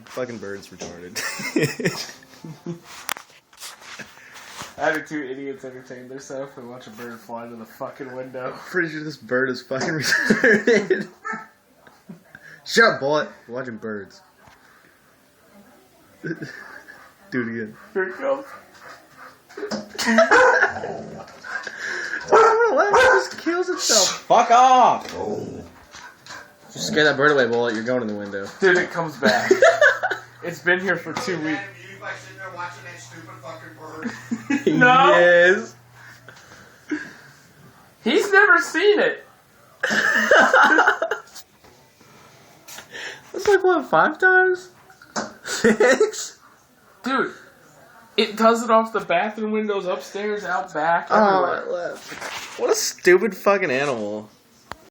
Fucking bird's retarded. Having two idiots entertain themselves and watch a bird fly to the fucking window. Pretty sure this bird is fucking retarded. Shut up, boy. We're watching birds. Do it again. Here it comes. It just kills itself. Fuck off! Just scare that bird away, Bullet. You're going in the window. Dude, it comes back. It's been here for 2 weeks. You like sitting there watching that stupid fucking bird? No. Yes. He's never seen it. That's like, what, 5 times? 6? Dude, it does it off the bathroom windows, upstairs, out back, Oh, everywhere. my left. What a stupid fucking animal.